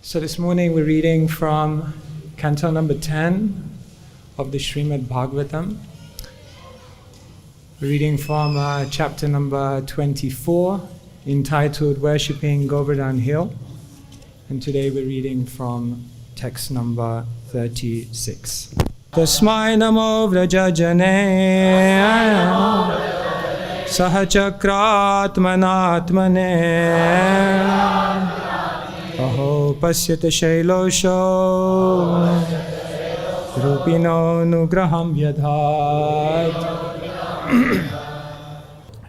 So this morning we're reading from Canto number 10 of the Srimad-Bhagavatam. We're reading from chapter number 24, entitled Worshipping Govardhan Hill. And today we're reading from text number 36. Tasmai namo vrajajane sahachakratmanatmane Aho pasyata shailosho rupino nugraham vyadhat.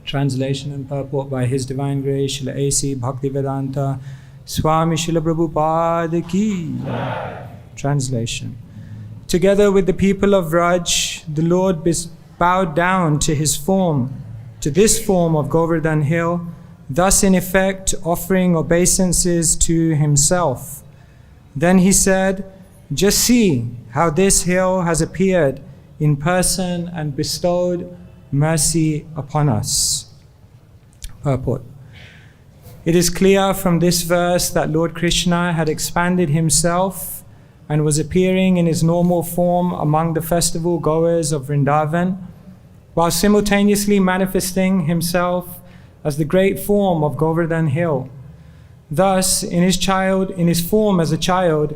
Translation and purport by His Divine Grace Srila A.C. Bhaktivedanta Swami Srila Prabhupada ki. Translation. Together with the people of Vraj, the Lord bowed down to his form, to this form of Govardhan Hill, thus in effect offering obeisances to himself. Then he said, "Just see how this hill has appeared in person and bestowed mercy upon us." Purport. It is clear from this verse that Lord Krishna had expanded himself and was appearing in his normal form among the festival goers of Vrindavan, while simultaneously manifesting himself as the great form of Govardhan Hill. Thus, in his form as a child,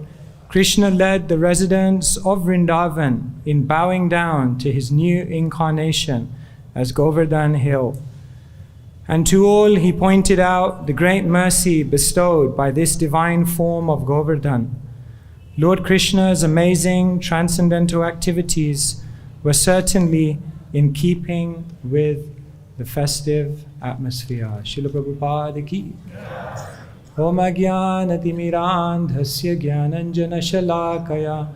Krishna led the residents of Vrindavan in bowing down to his new incarnation as Govardhan Hill. And to all he pointed out the great mercy bestowed by this divine form of Govardhan. Lord Krishna's amazing transcendental activities were certainly in keeping with the festive atmosphere. Srila Prabhupada ki. Om Ajnanatimmirandhasya Jnananjana Shalakaya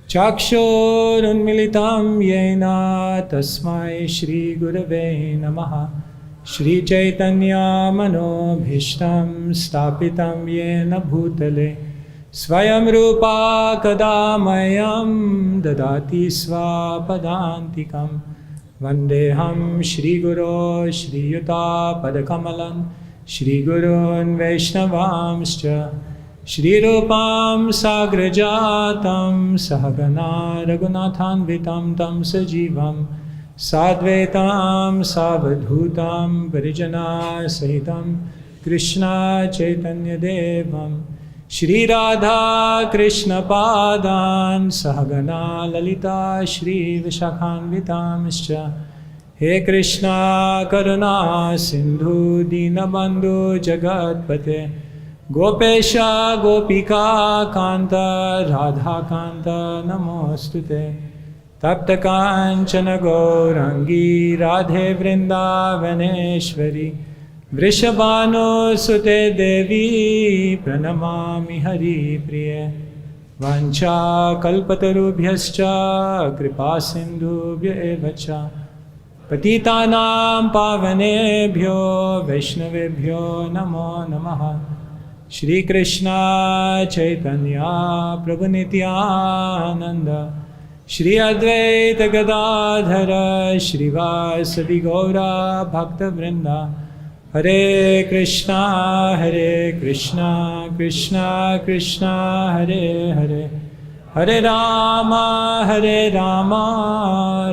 Chakshur Unmilitam Yena Tasmai Shri Gurave Namaha Shri Chaitanya Manobhishtam Stapitam Yena Bhutale Svayam Rupa Kadamayam Dadati Svapadantikam Vandeham Shri Guru Shri Yuta Padakamalan Shri Gurun Vaishnavamscha Shri Rupam Sagrajatam Sahagana Raghunathanvitam Tam Sajivam Sadvetam Savadhutam Parijana Sahitam Krishna Chaitanya Devam Shri Radha Krishna Padan Sahagana Lalita Shri Vishakhanvitamscha He Krishna Karuna Sindhu Dinabandhu Jagatpate Gopesha Gopika Kanta Radha Kanta Namostute Tapta Kanchana Gaurangi Radhe Vrindavaneshwari Vrishabhanu Sute Devi Pranamami Hari Priye Vancha Kalpatarubhyascha Kripa Sindhubhya Evacha Patitanam Pavanebhyo Vaishnavebhyo Namo Namaha Shri Krishna Chaitanya Prabhu Nityananda Shri Advaita Gadadhara Shri Vasadi Gaura Bhakta Vrinda Hare Krishna Krishna Krishna Hare Hare Hare Rama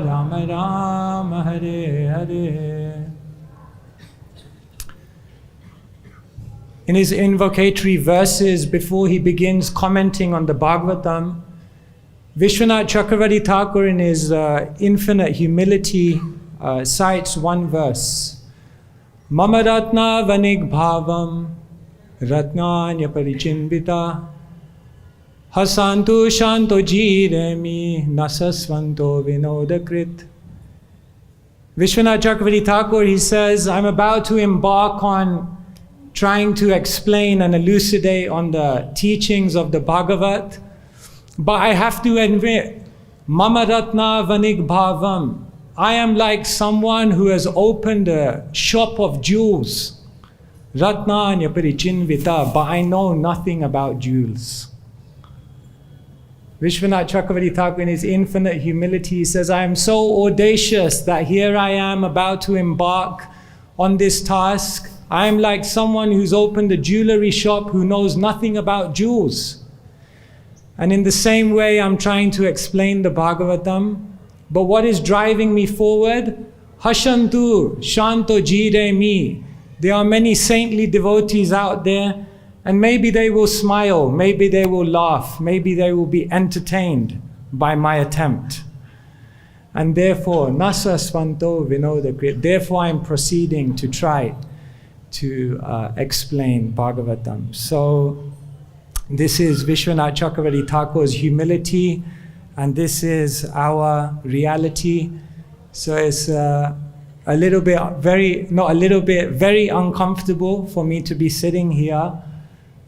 Rama Rama Hare Hare. In his invocatory verses before he begins commenting on the Bhagavatam, Vishwanath Chakravarti Thakur in his infinite humility cites one verse. Mama Ratna Vanig Bhavam Ratnanya Parichinvita Hasantu Shanto Jiremi Nasasvanto Vinodakrit. Vishwanath Chakravarti Thakur, he says, I'm about to embark on trying to explain and elucidate on the teachings of the Bhagavat, but I have to admit, Mama Ratna Vanig Bhavam, I am like someone who has opened a shop of jewels. Ratnanya Parichinvita, but I know nothing about jewels. Vishwanath Chakravarti Thakur in his infinite humility says, I am so audacious that here I am about to embark on this task I am like someone who's opened a jewelry shop who knows nothing about jewels. And in the same way, I'm trying to explain the Bhagavatam. But what is driving me forward? Hashantu, Shanto Jire Mi. There are many saintly devotees out there, and maybe they will smile, maybe they will laugh, maybe they will be entertained by my attempt. And therefore, Nasa Svanto Vinoda Krit. Therefore, I'm proceeding to try to explain Bhagavatam. So, this is Vishwanath Chakravarti Thakur's humility, and this is our reality. So it's very uncomfortable for me to be sitting here,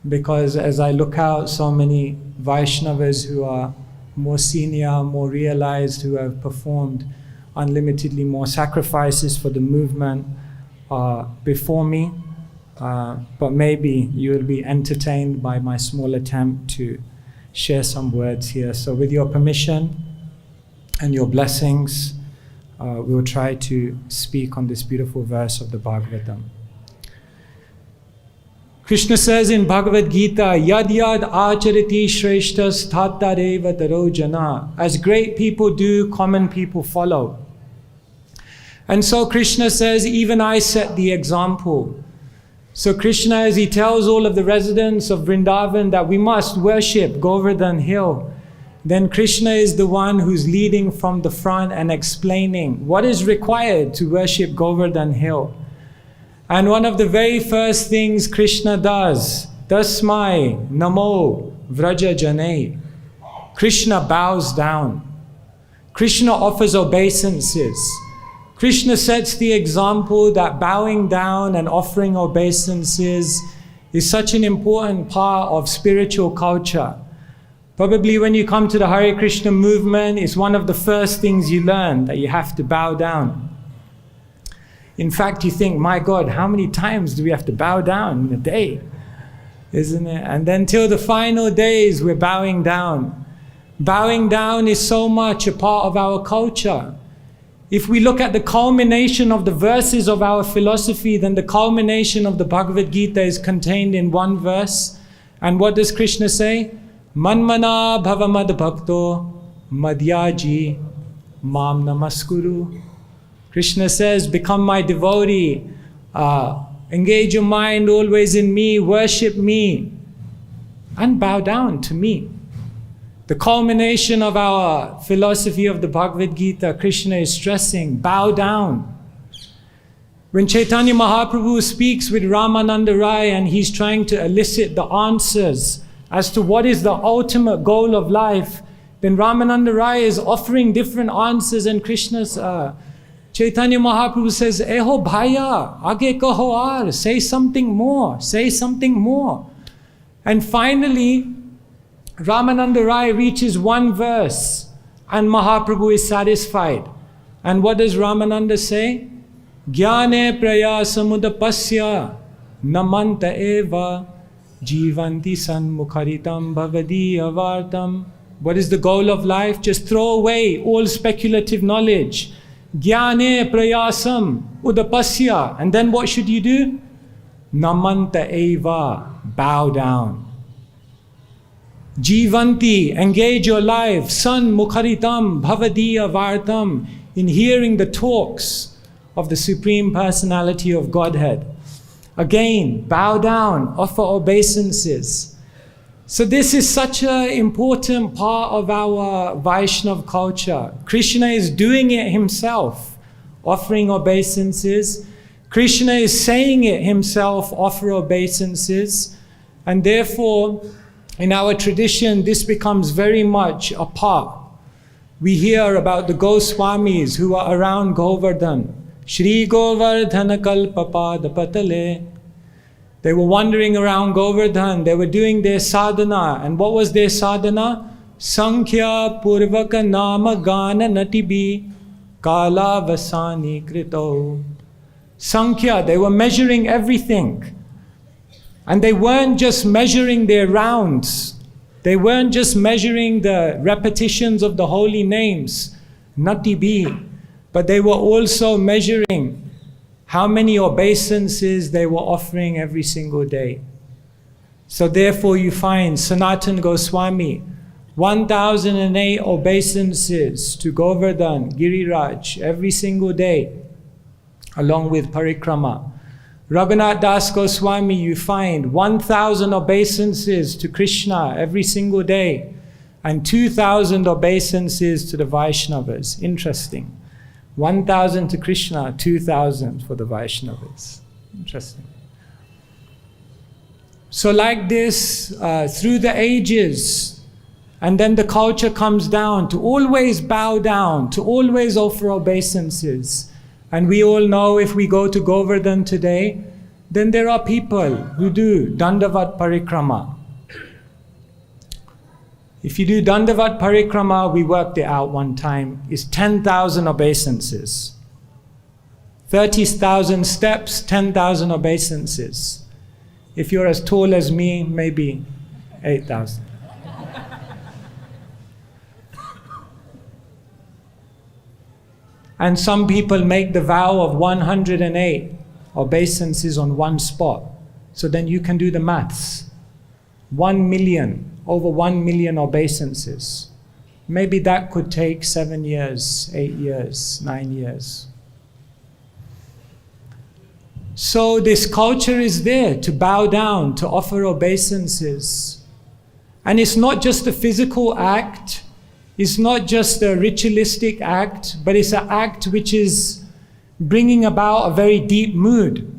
because as I look out, so many Vaishnavas who are more senior, more realized, who have performed unlimitedly more sacrifices for the movement before me. But maybe you will be entertained by my small attempt to share some words here. So with your permission and your blessings, we will try to speak on this beautiful verse of the Bhagavatam. Krishna says in Bhagavad Gita, Yad yad achariti shreshtas tattareva taro jana. As great people do, common people follow. And so Krishna says, even I set the example. So Krishna, as he tells all of the residents of Vrindavan that we must worship Govardhan Hill, then Krishna is the one who's leading from the front and explaining what is required to worship Govardhan Hill. And one of the very first things Krishna does, Tasmai Namo Vraja Jane. Krishna bows down. Krishna offers obeisances. Krishna sets the example that bowing down and offering obeisances is such an important part of spiritual culture. Probably when you come to the Hare Krishna movement, it's one of the first things you learn, that you have to bow down. In fact, you think, my God, how many times do we have to bow down in a day? Isn't it? And then till the final days, we're bowing down. Bowing down is so much a part of our culture. If we look at the culmination of the verses of our philosophy, then the culmination of the Bhagavad Gita is contained in one verse. And what does Krishna say? Manmana bhavamad bhakto madhyaji mam namaskuru. Krishna says, become my devotee, engage your mind always in me, worship me, and bow down to me. The culmination of our philosophy of the Bhagavad Gita, Krishna is stressing, bow down. When Chaitanya Mahaprabhu speaks with Ramananda Rai and he's trying to elicit the answers as to what is the ultimate goal of life, then Ramananda Rai is offering different answers, and Krishna's Chaitanya Mahaprabhu says, Eho bhaya, age kaho aar, say something more, say something more. And finally, Ramananda Rai reaches one verse and Mahaprabhu is satisfied. And what does Ramananda say? Jnane prayasamudapasya namanta eva jivanti sanmukharitam bhavadiya vartam. What is the goal of life? Just throw away all speculative knowledge. Jnane prayasam udapasya. And then what should you do? Namanta eva, bow down. Jivanti, engage your life. San mukharitam bhavadiya vartam, in hearing the talks of the Supreme Personality of Godhead. Again, bow down, offer obeisances. So this is such an important part of our Vaishnava culture. Krishna is doing it himself, offering obeisances. Krishna is saying it himself, offer obeisances. And therefore, in our tradition, this becomes very much a part. We hear about the Goswamis who are around Govardhan. Shri Govardhana Kalpapada Patale. They were wandering around Govardhan. They were doing their sadhana. And what was their sadhana? Sankhya Purvaka Nama Gana Natibi Kala Vasani Krito. Sankhya, they were measuring everything. And they weren't just measuring their rounds. They weren't just measuring the repetitions of the holy names, Natibi, but they were also measuring how many obeisances they were offering every single day. So therefore you find Sanatana Goswami, 1008 obeisances to Govardhan, Giriraj, every single day, along with Parikrama. Raghunath Das Goswami, you find 1000 obeisances to Krishna every single day, and 2000 obeisances to the Vaishnavas. Interesting. 1000 to Krishna, 2000 for the Vaishnavas. Interesting. So like this, through the ages, and then the culture comes down to always bow down, to always offer obeisances. And we all know if we go to Govardhan today, then there are people who do Dandavat Parikrama. If you do Dandavat Parikrama, we worked it out one time, is 10,000 obeisances. 30,000 steps, 10,000 obeisances. If you're as tall as me, maybe 8,000. And some people make the vow of 108 obeisances on one spot. So then you can do the maths. 1 million, over 1 million obeisances. Maybe that could take 7 years, 8 years, 9 years. So this culture is there to bow down, to offer obeisances. And it's not just a physical act, it's not just a ritualistic act, but it's an act which is bringing about a very deep mood.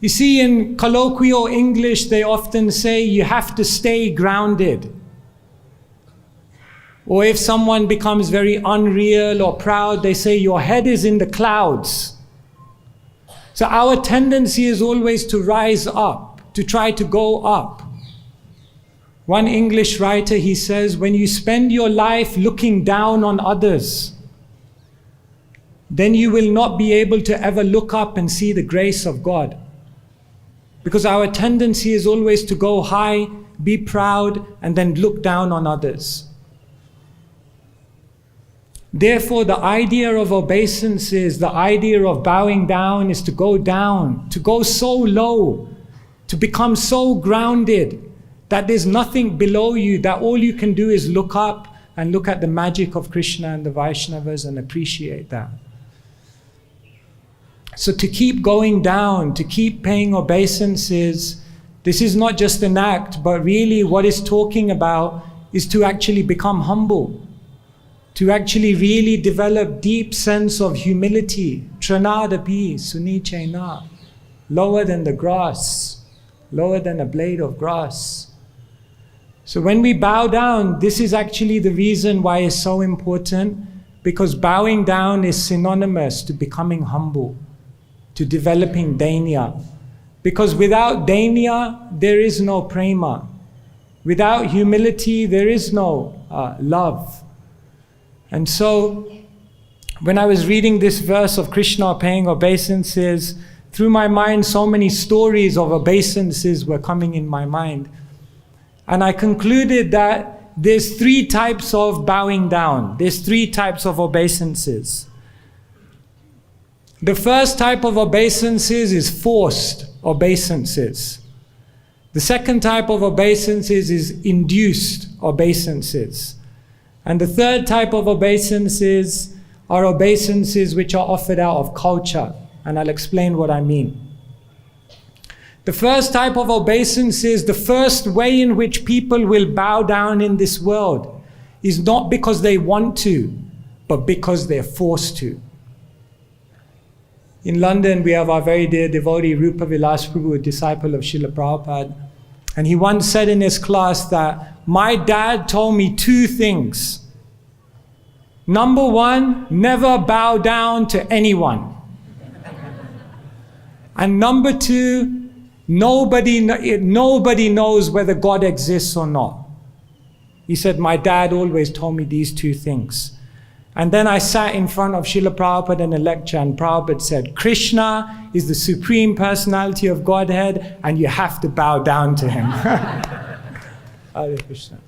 You see, in colloquial English, they often say you have to stay grounded. Or if someone becomes very unreal or proud, they say your head is in the clouds. So our tendency is always to rise up, to try to go up. One English writer, he says, when you spend your life looking down on others, then you will not be able to ever look up and see the grace of God. Because our tendency is always to go high, be proud, and then look down on others. Therefore, the idea of obeisances, the idea of bowing down is to go down, to go so low, to become so grounded that there's nothing below you, that all you can do is look up and look at the magic of Krishna and the Vaishnavas and appreciate that. So to keep going down, to keep paying obeisances, this is not just an act, but really what it's talking about is to actually become humble, to actually really develop deep sense of humility. Tranadapi sunichena, lower than the grass, lower than a blade of grass. So when we bow down, this is actually the reason why it's so important, because bowing down is synonymous to becoming humble, to developing dainya. Because without dainya, there is no prema. Without humility, there is no love. And so, when I was reading this verse of Krishna paying obeisances, through my mind, so many stories of obeisances were coming in my mind. And I concluded that there's 3 types of bowing down. There's 3 types of obeisances. The first type of obeisances is forced obeisances. The second type of obeisances is induced obeisances. And the third type of obeisances are obeisances which are offered out of culture. And I'll explain what I mean. The first type of obeisances, the first way in which people will bow down in this world is not because they want to, but because they're forced to. In London, we have our very dear devotee, Rupa Vilas Prabhu, a disciple of Srila Prabhupada. And he once said in his class that, my dad told me 2 things. Number 1, never bow down to anyone. And number 2, nobody knows whether God exists or not. He said, my dad always told me these 2 things. And then I sat in front of Srila Prabhupada in a lecture, and Prabhupada said, Krishna is the Supreme Personality of Godhead, and you have to bow down to him. Hare Krishna.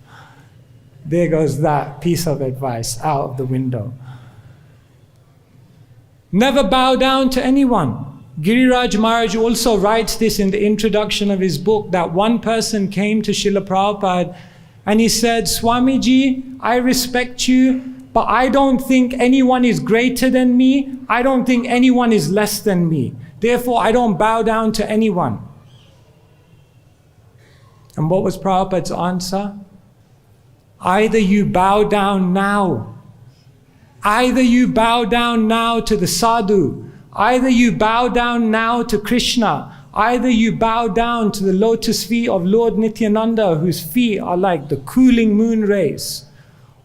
There goes that piece of advice out of the window. Never bow down to anyone. Giriraj Maharaj also writes this in the introduction of his book, that one person came to Srila Prabhupada and he said, Swamiji, I respect you, but I don't think anyone is greater than me. I don't think anyone is less than me. Therefore, I don't bow down to anyone. And what was Prabhupada's answer? Either you bow down now. Either you bow down now to the sadhu. Either you bow down now to Krishna. Either you bow down to the lotus feet of Lord Nityananda, whose feet are like the cooling moon rays.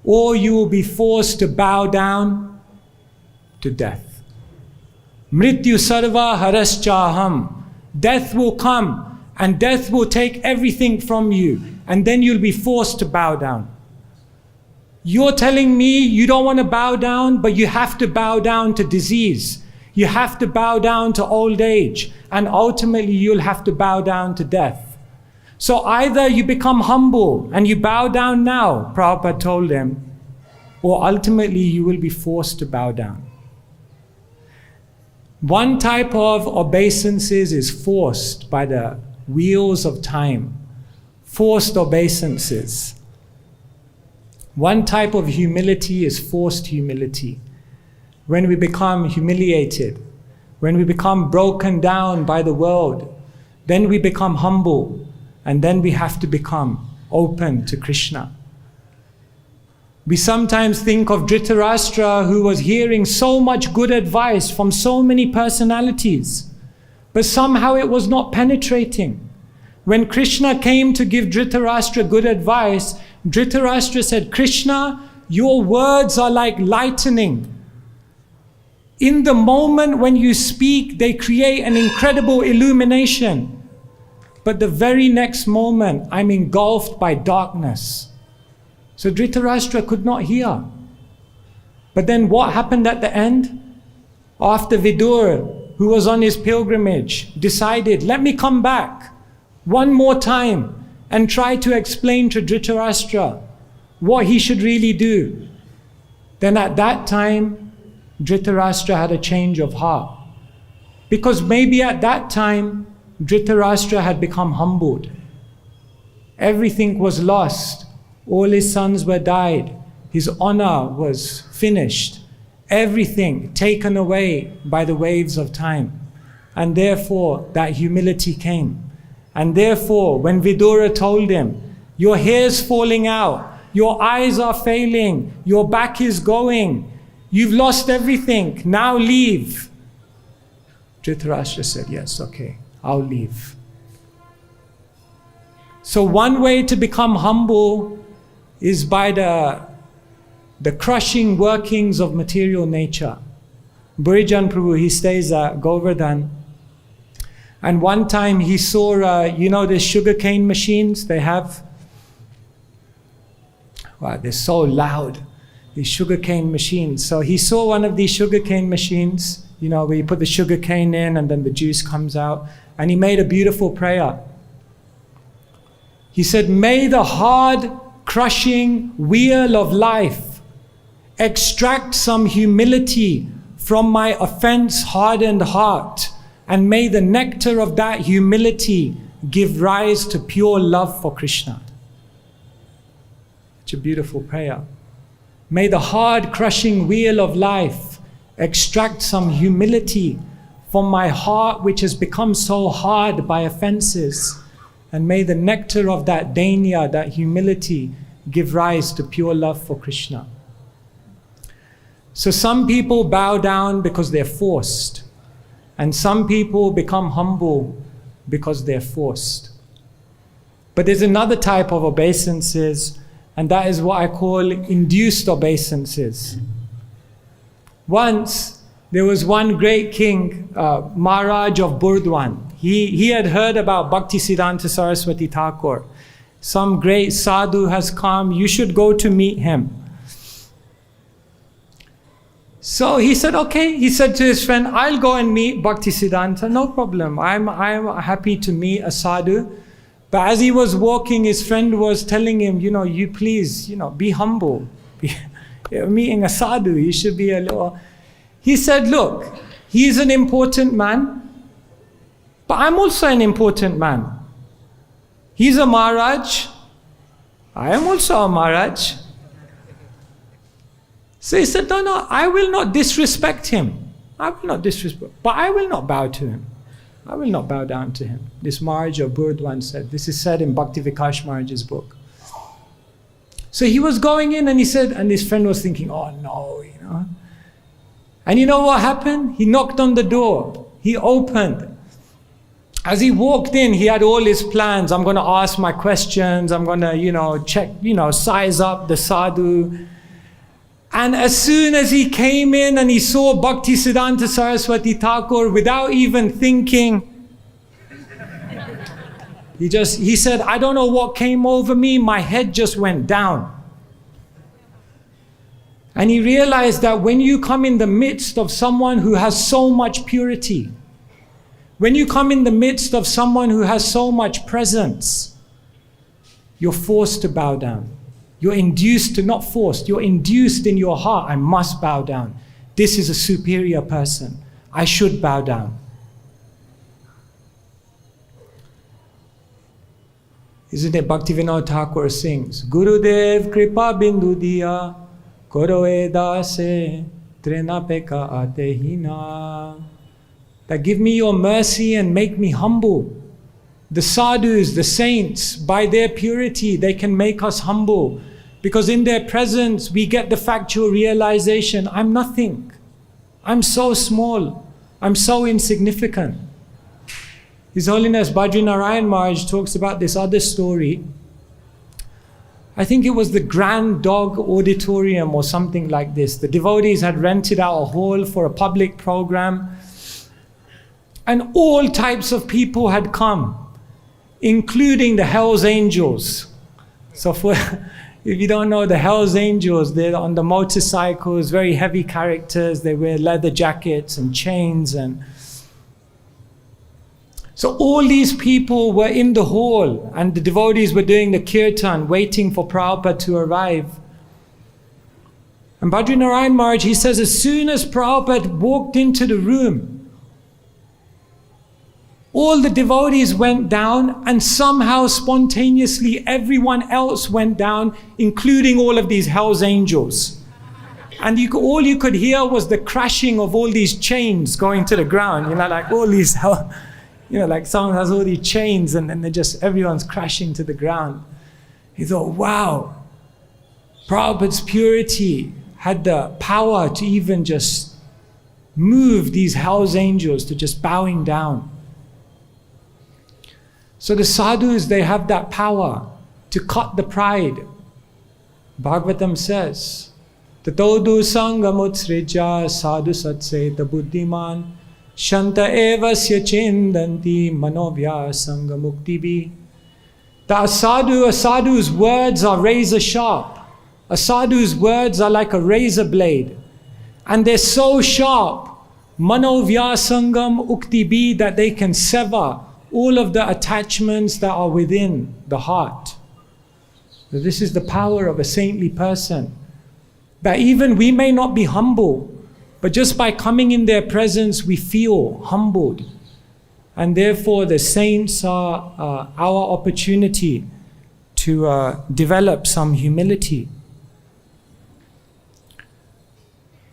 Or you will be forced to bow down to death. Mrityu sarva haraschaham. Death will come and death will take everything from you, and then you'll be forced to bow down. You're telling me you don't want to bow down, but you have to bow down to disease. You have to bow down to old age, and ultimately you'll have to bow down to death. So either you become humble and you bow down now, Prabhupada told him, or ultimately you will be forced to bow down. One type of obeisances is forced by the wheels of time. Forced obeisances. One type of humility is forced humility. When we become humiliated, when we become broken down by the world, then we become humble, and then we have to become open to Krishna. We sometimes think of Dhritarashtra, who was hearing so much good advice from so many personalities, but somehow it was not penetrating. When Krishna came to give Dhritarashtra good advice, Dhritarashtra said, Krishna, your words are like lightning. In the moment when you speak, they create an incredible illumination. But the very next moment, I'm engulfed by darkness. So Dhritarashtra could not hear. But then what happened at the end? After Vidura, who was on his pilgrimage, decided, let me come back one more time and try to explain to Dhritarashtra what he should really do. Then at that time, Dhritarashtra had a change of heart. Because maybe at that time, Dhritarashtra had become humbled. Everything was lost. All his sons were died. His honor was finished. Everything taken away by the waves of time. And therefore, that humility came. And therefore, when Vidura told him, your hair's falling out, your eyes are failing, your back is going, you've lost everything, now leave. Dhritarashtra said, yes, okay, I'll leave. So one way to become humble is by the crushing workings of material nature. Burijan Prabhu, he stays at Govardhan. And one time he saw, the sugarcane machines they have? Wow, they're so loud, these sugarcane machines. So he saw one of these sugarcane machines, where you put the sugarcane in and then the juice comes out. And he made a beautiful prayer. He said, may the hard, crushing wheel of life extract some humility from my offense-hardened heart, and may the nectar of that humility give rise to pure love for Krishna. Such a beautiful prayer. May the hard, crushing wheel of life extract some humility from my heart, which has become so hard by offenses. And may the nectar of that dainya, that humility, give rise to pure love for Krishna. So some people bow down because they're forced. And some people become humble because they're forced. But there's another type of obeisances, and that is what I call induced obeisances. Once, there was one great king, Maharaj of Burdwan. He had heard about Bhaktisiddhanta Saraswati Thakur. Some great sadhu has come, you should go to meet him. So he said, okay. He said to his friend, I'll go and meet Bhaktisiddhanta, no problem. I'm happy to meet a sadhu. But as he was walking, his friend was telling him, you please, be humble. You're meeting a sadhu, you should be a little... He said, look, he's an important man, but I'm also an important man. He's a Maharaj, I am also a Maharaj. So he said, no, I will not disrespect him. I will not disrespect, but I will not bow to him. I will not bow down to him. This Maharaj of Burdwan said, this is said in Bhakti Vikash Maharaj's book. So he was going in and he said, and his friend was thinking, oh no, you know. And you know what happened? He knocked on the door. He opened. As he walked in, he had all his plans. I'm going to ask my questions. I'm going to, check, size up the sadhu. And as soon as he came in and he saw Bhaktisiddhanta Saraswati Thakur, without even thinking, he said, I don't know what came over me, my head just went down. And he realized that when you come in the midst of someone who has so much purity, when you come in the midst of someone who has so much presence, you're forced to bow down. You're induced to, not forced, you're induced in your heart, I must bow down. This is a superior person. I should bow down. Isn't it Bhaktivinoda Thakur sings, Gurudev Kripa Bindu Diya, Koroe Dase Trena Peka Atehina. That give me your mercy and make me humble. The sadhus, the saints, by their purity, they can make us humble. Because in their presence, we get the factual realization, I'm nothing. I'm so small. I'm so insignificant. His Holiness Badrinarayan Maharaj talks about this other story. I think it was the Grand Dog Auditorium or something like this. The devotees had rented out a hall for a public program. And all types of people had come, including the Hells Angels. So if you don't know the Hells Angels, they're on the motorcycles, very heavy characters. They wear leather jackets and chains. And so all these people were in the hall and the devotees were doing the kirtan, waiting for Prabhupada to arrive. And Badrinarayan Maharaj, he says, as soon as Prabhupada walked into the room, all the devotees went down and somehow spontaneously everyone else went down, including all of these Hells Angels. And all you could hear was the crashing of all these chains going to the ground. Like all these, like someone has all these chains and then everyone's crashing to the ground. He thought, wow, Prabhupada's purity had the power to even just move these Hells Angels to just bowing down. So the sadhus, they have that power to cut the pride. Bhagavatam says, Tatodu sangamutsrija sadhu satseta buddhiman shanta evasya chindanti manovya sangamuktibi. That a sadhu's words are razor sharp. A sadhu's words are like a razor blade. And they're so sharp, manovya sangam uktibi, that they can sever all of the attachments that are within the heart. So this is the power of a saintly person. That even we may not be humble, but just by coming in their presence, we feel humbled. And therefore the saints are our opportunity to develop some humility.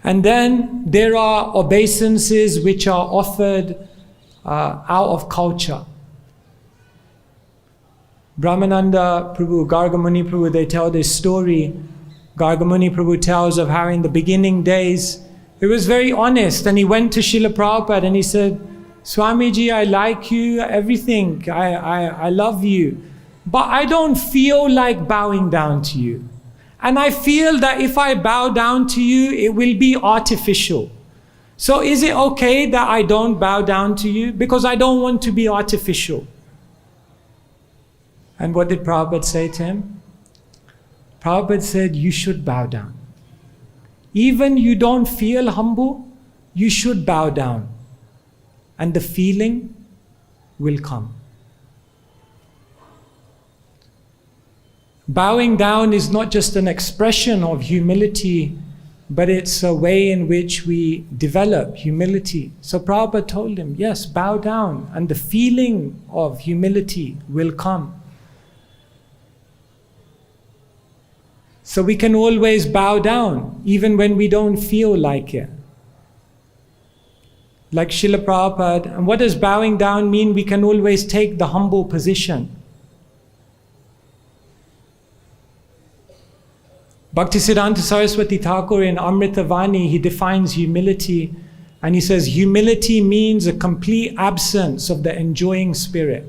And then there are obeisances which are offered out of culture. Brahmananda Prabhu, Gargamuni Prabhu, they tell this story. Gargamuni Prabhu tells of how in the beginning days, he was very honest and he went to Srila Prabhupada and he said, Swamiji, I like you, everything, I love you, but I don't feel like bowing down to you. And I feel that if I bow down to you, it will be artificial. So is it okay that I don't bow down to you? Because I don't want to be artificial. And what did Prabhupada say to him? Prabhupada said, you should bow down. Even you don't feel humble, you should bow down. And the feeling will come. Bowing down is not just an expression of humility, but it's a way in which we develop humility. So Prabhupada told him, yes, bow down, and the feeling of humility will come. So we can always bow down, even when we don't feel like it. Like Srila Prabhupada. And what does bowing down mean? We can always take the humble position. Bhaktisiddhanta Saraswati Thakur in Amritavani, he defines humility, and he says, humility means a complete absence of the enjoying spirit.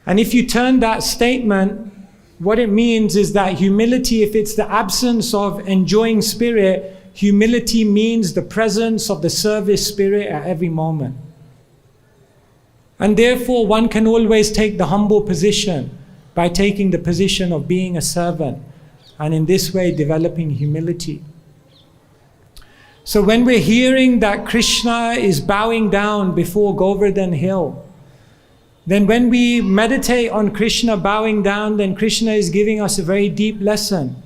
And if you turn that statement, what it means is that humility, if it's the absence of enjoying spirit, humility means the presence of the service spirit at every moment. And therefore, one can always take the humble position by taking the position of being a servant, and in this way developing humility. So when we're hearing that Krishna is bowing down before Govardhan Hill, then when we meditate on Krishna bowing down, then Krishna is giving us a very deep lesson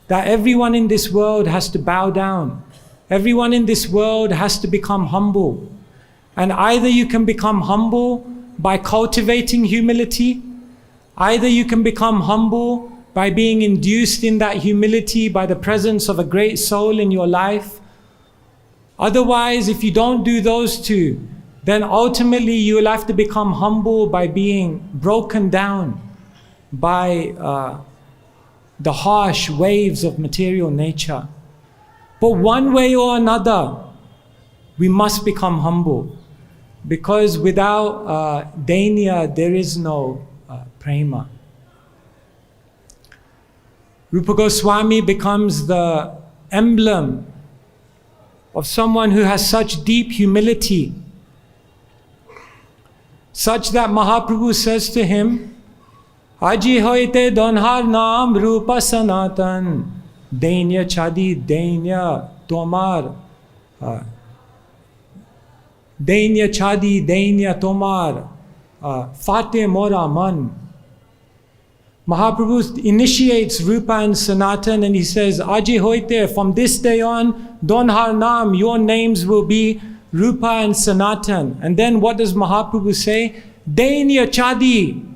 that everyone in this world has to bow down. Everyone in this world has to become humble. And either you can become humble by cultivating humility, either you can become humble by being induced in that humility by the presence of a great soul in your life. Otherwise, if you don't do those two, then ultimately you will have to become humble by being broken down by the harsh waves of material nature. But one way or another, we must become humble, because without dainya, there is no prema. Rupa Goswami becomes the emblem of someone who has such deep humility, such that Mahaprabhu says to him, Aji hoite donhar naam rupa sanatan, dainya chadi dainya tomar, dainya chadi dainya tomar, fate mora man. Mahaprabhu initiates Rupa and Sanatan, and he says, Aji hoite, from this day on, Donhar Naam, your names will be Rupa and Sanatan. And then what does Mahaprabhu say? Dainya Chadi,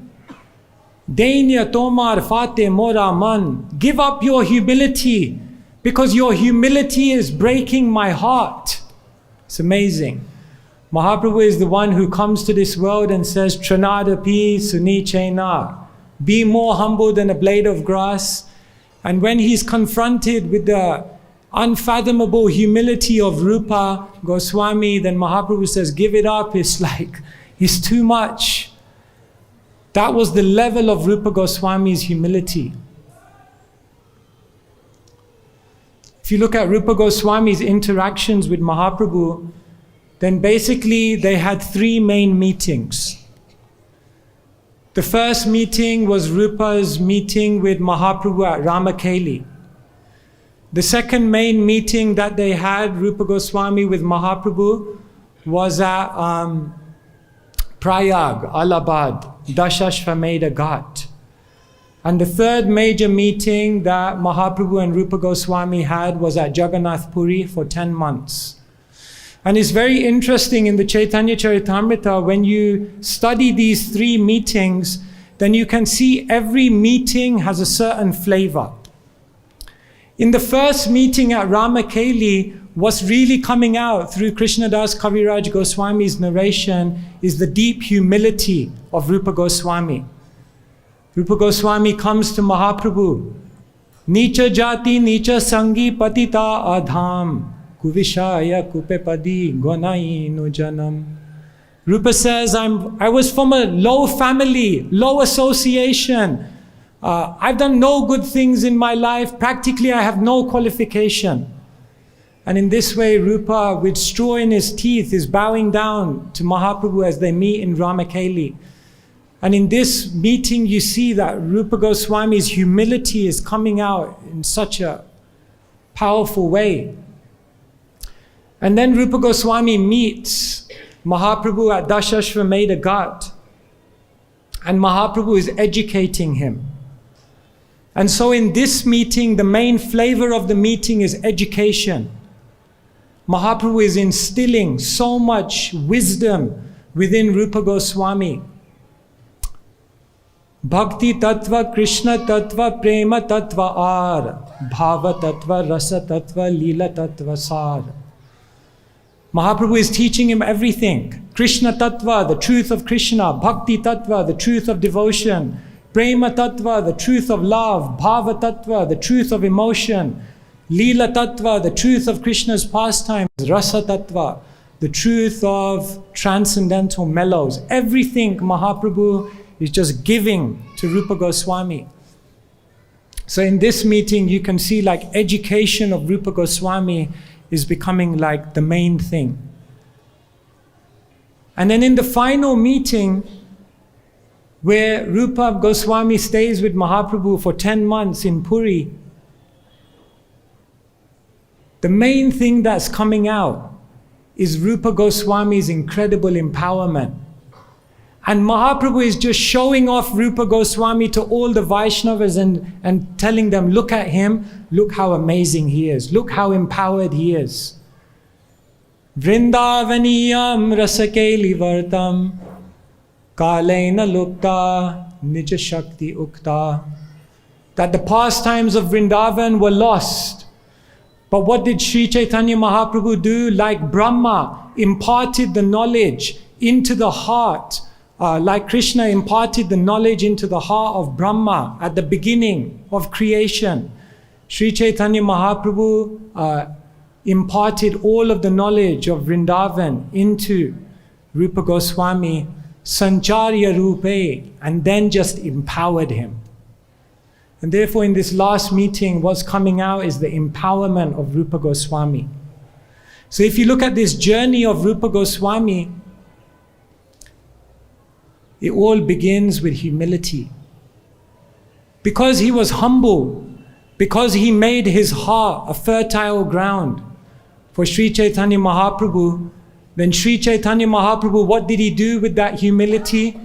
Dainya Tomar Fate Mora Man. Give up your humility, because your humility is breaking my heart. It's amazing. Mahaprabhu is the one who comes to this world and says, Tranadapi Suni Chena. Be more humble than a blade of grass. And when he's confronted with the unfathomable humility of Rupa Goswami, then Mahaprabhu says, give it up. It's like, it's too much. That was the level of Rupa Goswami's humility. If you look at Rupa Goswami's interactions with Mahaprabhu, then basically they had three main meetings. The first meeting was Rupa's meeting with Mahaprabhu at Ramakeli. The second main meeting that they had, Rupa Goswami with Mahaprabhu, was at Prayag, Allahabad, Dashashvameda Ghat. And the third major meeting that Mahaprabhu and Rupa Goswami had was at Jagannath Puri for 10 months. And it's very interesting in the Chaitanya Charitamrita, when you study these three meetings, then you can see every meeting has a certain flavor. In the first meeting at Ramakeli, what's really coming out through Krishnadas Kaviraj Goswami's narration is the deep humility of Rupa Goswami. Rupa Goswami comes to Mahaprabhu, Nicha jati nicha sangi patita adham. Kuvishaya kupepadi gonai no janam. Rupa says, I was from a low family, low association. I've done no good things in my life. Practically, I have no qualification. And in this way, Rupa, with straw in his teeth, is bowing down to Mahaprabhu as they meet in Ramakeli. And in this meeting, you see that Rupa Goswami's humility is coming out in such a powerful way. And then Rupa Goswami meets Mahaprabhu at Dashashvameda Ghat. And Mahaprabhu is educating him. And so in this meeting, the main flavor of the meeting is education. Mahaprabhu is instilling so much wisdom within Rupa Goswami. Bhakti Tattva, Krishna Tattva, Prema Tattva Ar, Bhava Tattva, Rasa Tattva, Leela Tattva Sar. Mahaprabhu is teaching him everything. Krishna Tattva, the truth of Krishna. Bhakti Tattva, the truth of devotion. Prema Tattva, the truth of love. Bhava Tattva, the truth of emotion. Leela Tattva, the truth of Krishna's pastimes. Rasa Tattva, the truth of transcendental mellows. Everything Mahaprabhu is just giving to Rupa Goswami. So in this meeting, you can see like education of Rupa Goswami is becoming like the main thing. And then in the final meeting, where Rupa Goswami stays with Mahaprabhu for 10 months in Puri, the main thing that's coming out is Rupa Goswami's incredible empowerment. And Mahaprabhu is just showing off Rupa Goswami to all the Vaishnavas and telling them, look at him, look how amazing he is, look how empowered he is. Vrindavaniyam rasakeli vartam kalena lupta nija shakti ukta. That the pastimes of Vrindavan were lost. But what did Sri Chaitanya Mahaprabhu do? Like Brahma imparted the knowledge into the heart, like Krishna imparted the knowledge into the heart of Brahma at the beginning of creation. Sri Chaitanya Mahaprabhu imparted all of the knowledge of Vrindavan into Rupa Goswami, Sancharya Rupe, and then just empowered him. And therefore in this last meeting, what's coming out is the empowerment of Rupa Goswami. So if you look at this journey of Rupa Goswami, it all begins with humility. Because he was humble, because he made his heart a fertile ground for Sri Chaitanya Mahaprabhu, then Sri Chaitanya Mahaprabhu, what did he do with that humility?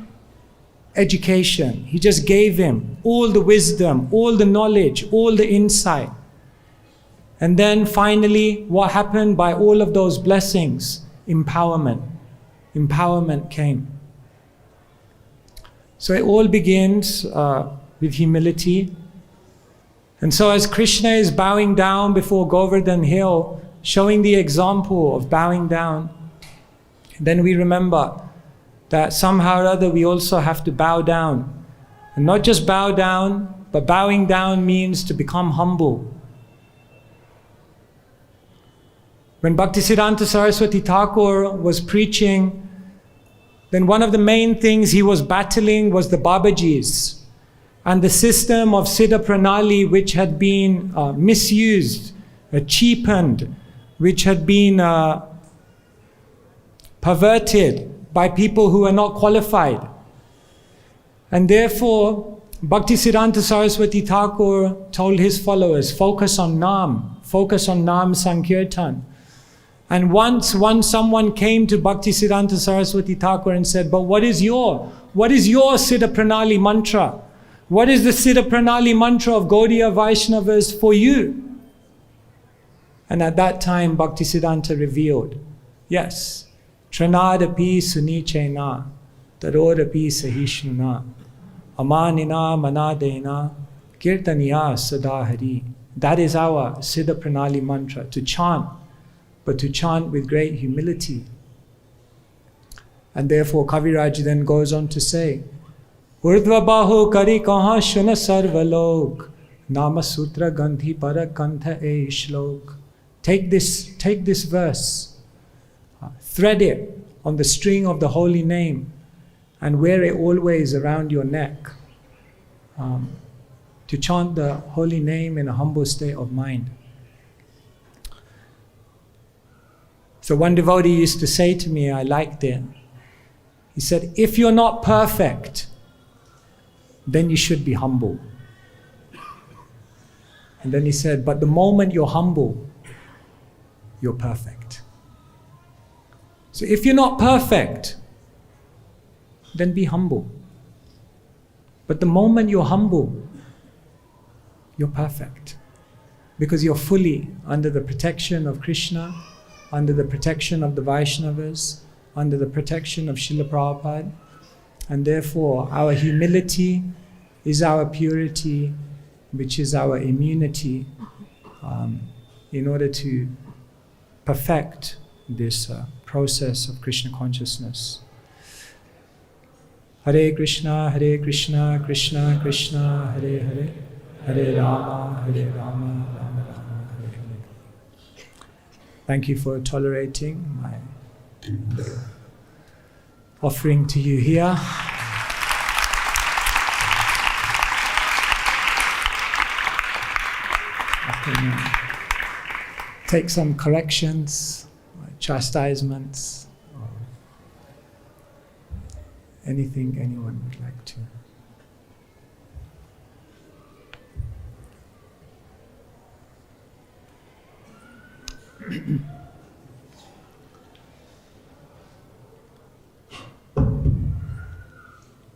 Education. He just gave him all the wisdom, all the knowledge, all the insight. And then finally, what happened by all of those blessings? Empowerment. Empowerment came. So it all begins with humility. And so as Krishna is bowing down before Govardhan Hill, showing the example of bowing down, then we remember that somehow or other we also have to bow down. And not just bow down, but bowing down means to become humble. When Bhaktisiddhanta Saraswati Thakur was preaching, then one of the main things he was battling was the Babajis and the system of Siddha Pranali, which had been misused, cheapened, which had been perverted by people who are not qualified. And therefore, Bhaktisiddhanta Saraswati Thakur told his followers, focus on Nam Sankirtan. And once someone came to Bhaktisiddhanta Saraswati Thakur and said, but what is your Siddha Pranali mantra? What is the Siddha Pranali mantra of Gaudiya Vaishnavas for you? And at that time, Bhaktisiddhanta revealed, yes, Tranadapi Sunichena, Tarodapi Sahishnuna, Amanina Manadena, Kirtaniya Sadahari. That is our Siddha Pranali mantra, to chant, but to chant with great humility. And therefore Kaviraj then goes on to say, Urdhva bahu kari kaha shuna sarvalok, Nama sutra gandhi para kantha e shlok. Take this verse, thread it on the string of the holy name, and wear it always around your neck, to chant the holy name in a humble state of mind. So one devotee used to say to me, I liked it. He said, if you're not perfect, then you should be humble. And then he said, but the moment you're humble, you're perfect. So if you're not perfect, then be humble. But the moment you're humble, you're perfect. Because you're fully under the protection of Krishna, under the protection of the Vaishnavas, under the protection of Srila Prabhupada. And therefore, our humility is our purity, which is our immunity, in order to perfect this process of Krishna consciousness. Hare Krishna, Krishna Krishna, Hare Hare, Hare Rama, Rama Rama, Hare Hare. Thank you for tolerating my offering to you here. I can take some corrections, chastisements, or anything anyone would like to.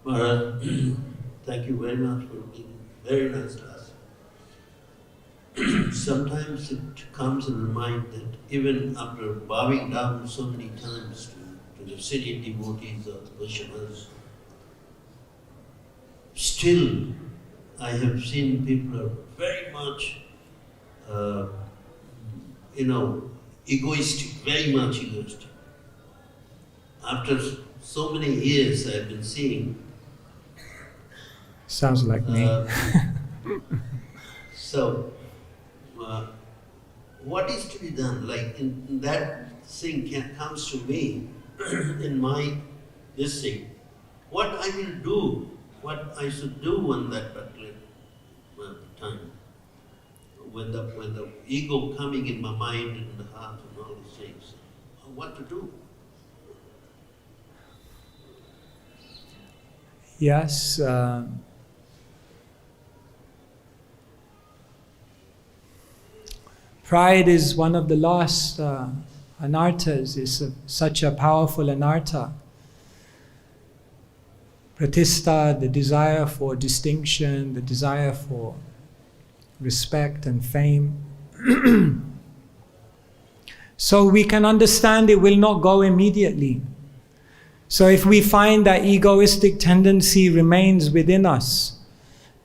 Maharaj, thank you very much for giving very nice class. Sometimes it comes in the mind that even after bowing down so many times to the city devotees of Vaishnavas, still I have seen people are very much, egoistic, very much egoistic. After so many years I've been seeing. Sounds like me. So, what is to be done? Like in that thing comes to me in my this thing. What I will do, what I should do on that particular time, when the ego coming in my mind and the heart and all these things, what to do? Yes. Pride is one of the last anarthas. It's such a powerful anartha. Pratistha, the desire for distinction, the desire for respect and fame. So we can understand it will not go immediately. So if we find that egoistic tendency remains within us,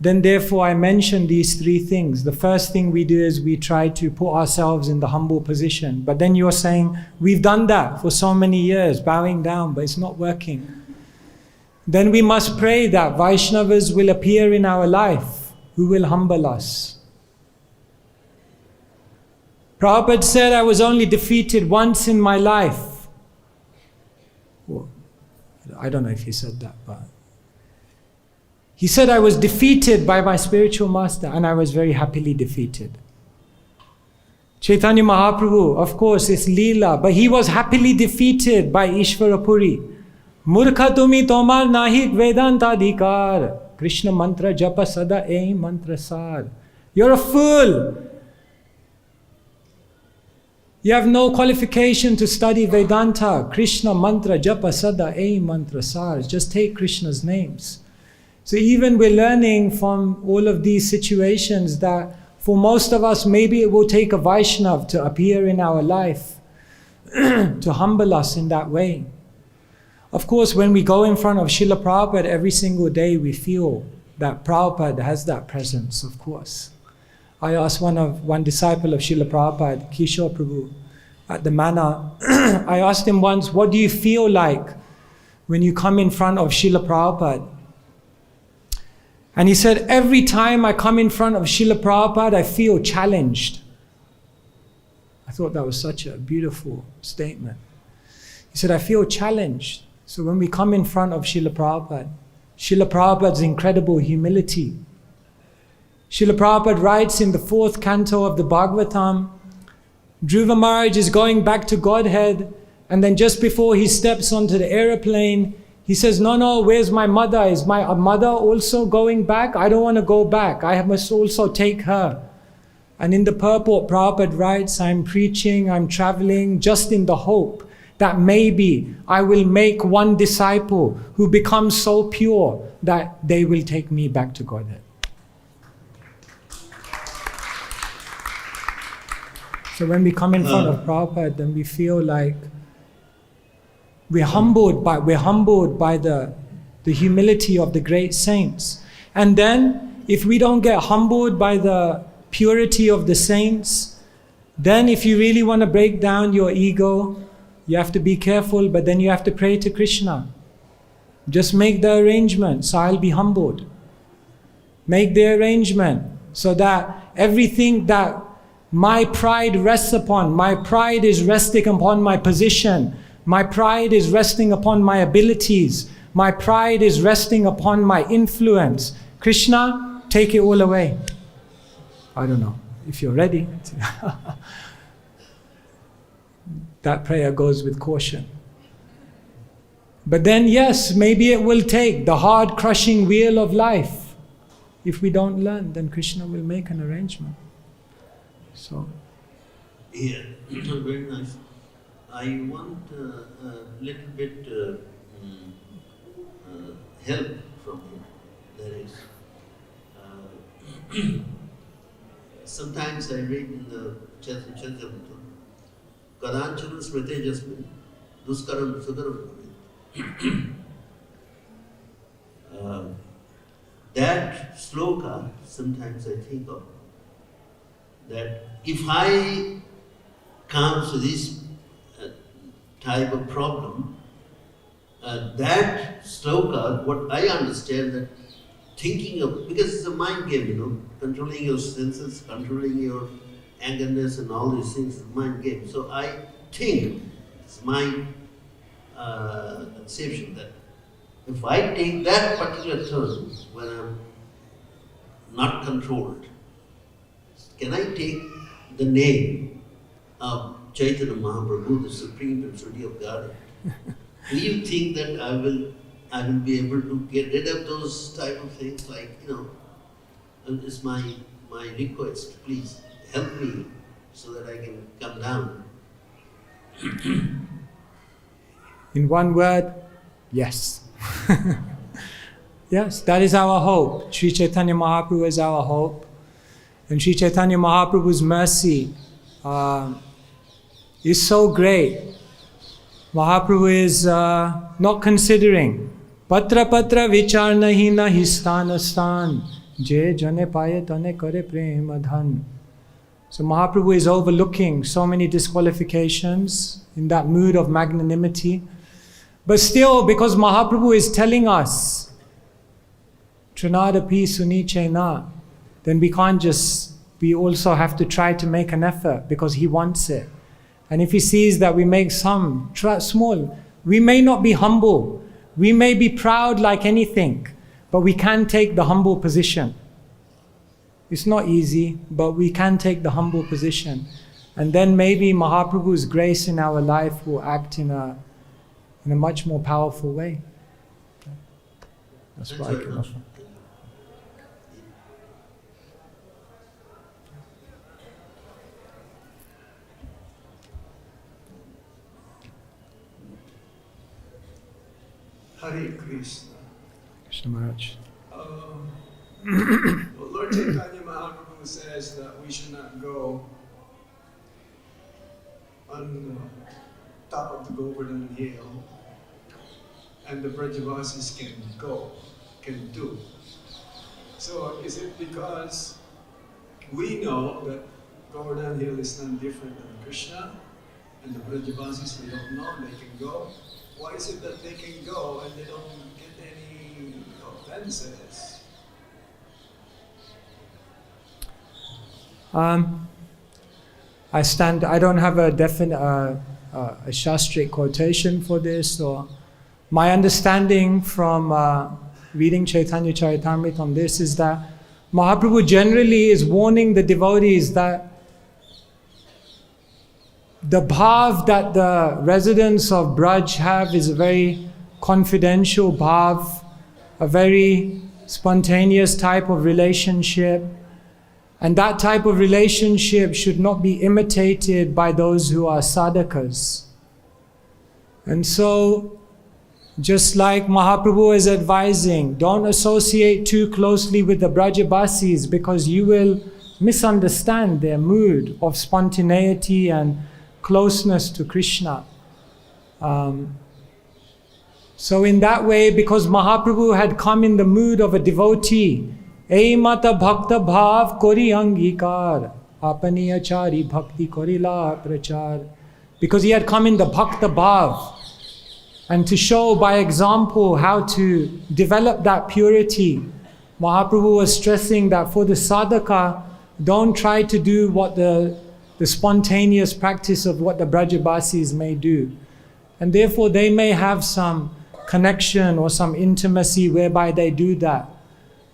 then therefore I mentioned these three things. The first thing we do is we try to put ourselves in the humble position. But then you're saying, we've done that for so many years, bowing down, but it's not working. Then we must pray that Vaishnavas will appear in our life who will humble us. Prabhupada said, I was only defeated once in my life. Well, I don't know if he said that, but he said, I was defeated by my spiritual master and I was very happily defeated. Chaitanya Mahaprabhu, of course, it's Leela, but he was happily defeated by Ishvara Puri. Murkha tumi tomar nahik vedanta adhikar. Krishna mantra japa sada ei mantra sar. You're a fool. You have no qualification to study Vedanta. Krishna mantra japa sada ei mantra sar. Just take Krishna's names. So even we're learning from all of these situations that for most of us, maybe it will take a Vaishnav to appear in our life, to humble us in that way. Of course, when we go in front of Srila Prabhupada every single day, we feel that Prabhupada has that presence, of course. I asked one disciple of Srila Prabhupada, Keshava Prabhu, at the manor, I asked him once, what do you feel like when you come in front of Srila Prabhupada? And he said, every time I come in front of Srila Prabhupada, I feel challenged. I thought that was such a beautiful statement. He said, I feel challenged. So when we come in front of Srila Prabhupada's incredible humility. Srila Prabhupada writes in the 4th canto of the Bhagavatam, Dhruva Maharaj is going back to Godhead, and then just before he steps onto the aeroplane, he says, no, where's my mother? Is my mother also going back? I don't want to go back. I must also take her. And in the purport, Prabhupada writes, I'm preaching, I'm traveling, just in the hope that maybe I will make one disciple who becomes so pure that they will take me back to Godhead. So when we come in front of Prabhupada, then we feel like we're humbled by the humility of the great saints. And then if we don't get humbled by the purity of the saints, then if you really want to break down your ego, you have to be careful, but then you have to pray to Krishna. Just make the arrangement, so I'll be humbled. Make the arrangement so that everything that my pride rests upon, my pride is resting upon my position, my pride is resting upon my abilities, my pride is resting upon my influence. Krishna, take it all away. I don't know if you're ready. That prayer goes with caution. But then yes, maybe it will take the hard crushing wheel of life. If we don't learn, then Krishna will make an arrangement. So. Yeah, very nice. I want a little bit help from you. That is, sometimes I read in the Chaitanya Kadancharan Smritejasmin Duskaram Sukaram. That sloka, sometimes I think of, that if I come to this type of problem, that sloka, what I understand, that thinking of, because it's a mind game, controlling your senses, controlling your angerness and all these things, is a mind game. So I think, it's my conception, that if I take that particular turn when I'm not controlled, can I take the name of Chaitanya Mahaprabhu, the Supreme Personality of God? Do you think that I will be able to get rid of those type of things? Like, it's my request. Please help me so that I can come down. In one word, yes. Yes, that is our hope. Sri Chaitanya Mahaprabhu is our hope. And Sri Chaitanya Mahaprabhu's mercy is so great. Mahaprabhu is not considering patra patra vichar nahi nahi sthana sthan je jane paye tane kare prema dhan. So Mahaprabhu is overlooking so many disqualifications in that mood of magnanimity. But still, because Mahaprabhu is telling us Trinadapi Sunichena, then we also have to try to make an effort because he wants it. And if he sees that we make some small, we may not be humble, we may be proud like anything, but we can take the humble position. It's not easy, but we can take the humble position. And then maybe Mahaprabhu's grace in our life will act in a much more powerful way. That's what I can offer. Hare Krishna. Krishna Maharaj. Well, Lord Chaitanya Mahaprabhu says that we should not go on the top of the Govardhan Hill, and the Brajavasis can do. So is it because we know that Govardhan Hill is none different than Krishna, and the Brajavasis, they don't know, they can go? Why is it that they can go and they don't get any offenses? I don't have a definite a Shastric quotation for this, or my understanding from reading Chaitanya Charitamrita on this is that Mahaprabhu generally is warning the devotees that the bhav that the residents of Braj have is a very confidential bhav, a very spontaneous type of relationship. And that type of relationship should not be imitated by those who are sadhakas. And so, just like Mahaprabhu is advising, don't associate too closely with the Brajabasis because you will misunderstand their mood of spontaneity and closeness to Krishna. So in that way, because Mahaprabhu had come in the mood of a devotee, Ei mata bhakta bhav kori angikar, apani achari bhakti korila prachar. Because he had come in the bhakta bhav, and to show by example how to develop that purity, Mahaprabhu was stressing that for the sadhaka, don't try to do what the spontaneous practice of what the Brajabasis may do. And therefore they may have some connection or some intimacy whereby they do that.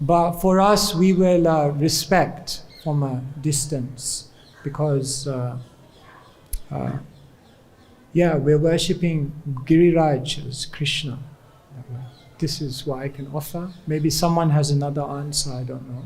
But for us, we will respect from a distance, because we're worshipping Giriraj as Krishna. This is what I can offer. Maybe someone has another answer, I don't know.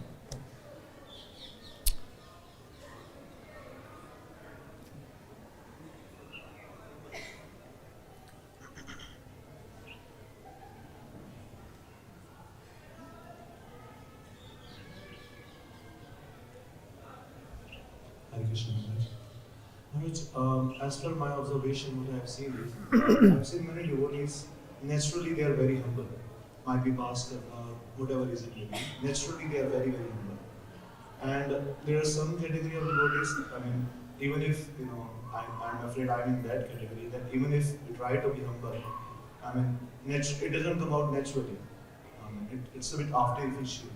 Hare Krishna, Maharaj. As per my observation, what I have seen is, I've seen many devotees, naturally they are very humble. Might be past whatever reason may be. Naturally they are very, very humble. And there are some category of devotees, even if, I'm afraid I'm in that category, that even if we try to be humble, it doesn't come out naturally. It's a bit artificial.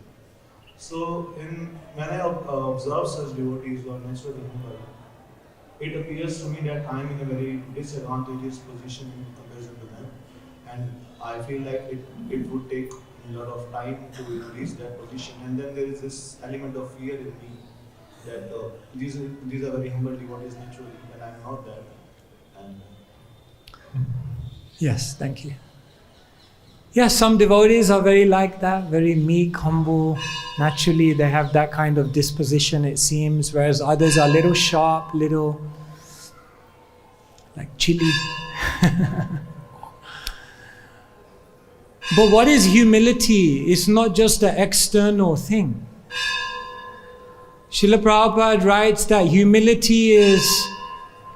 So when I observe such devotees who are naturally humble, it appears to me that I am in a very disadvantageous position in comparison to them, and I feel like it would take a lot of time to reach that position. And then there is this element of fear in me that these are very humble devotees naturally, and I am not that. And Yes, thank you. Yes, some devotees are very like that, very meek, humble. Naturally, they have that kind of disposition, it seems, whereas others are little sharp, little like chili. But what is humility? It's not just an external thing. Srila Prabhupada writes that humility is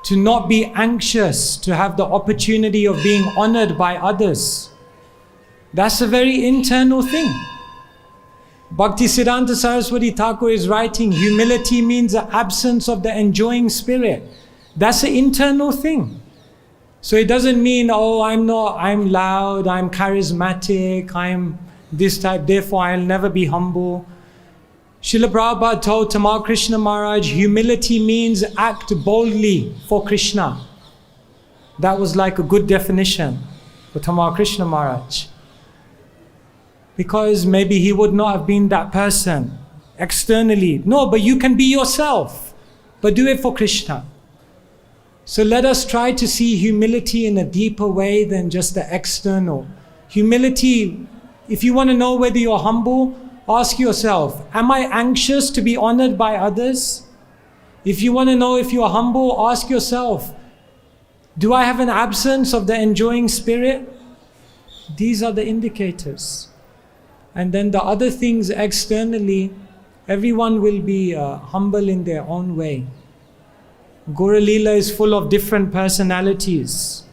to not be anxious, to have the opportunity of being honored by others. That's a very internal thing. Bhaktisiddhanta Saraswati Thakur is writing, humility means the absence of the enjoying spirit. That's an internal thing. So it doesn't mean, I'm loud, I'm charismatic, I'm this type, therefore I'll never be humble. Srila Prabhupada told Tamal Krishna Maharaj, humility means act boldly for Krishna. That was like a good definition for Tamal Krishna Maharaj. Because maybe he would not have been that person externally. No, but you can be yourself, but do it for Krishna. So let us try to see humility in a deeper way than just the external. Humility, if you want to know whether you're humble, ask yourself, am I anxious to be honored by others? If you want to know if you're humble, ask yourself, do I have an absence of the enjoying spirit? These are the indicators. And then the other things externally, everyone will be humble in their own way. Gaura Leela is full of different personalities.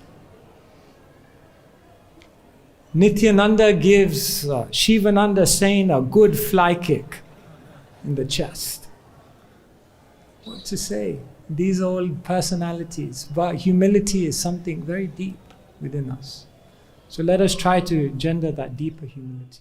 Nityananda gives Shivananda Sain a good fly kick in the chest. What to say? These are all personalities. But humility is something very deep within us. So let us try to gender that deeper humility.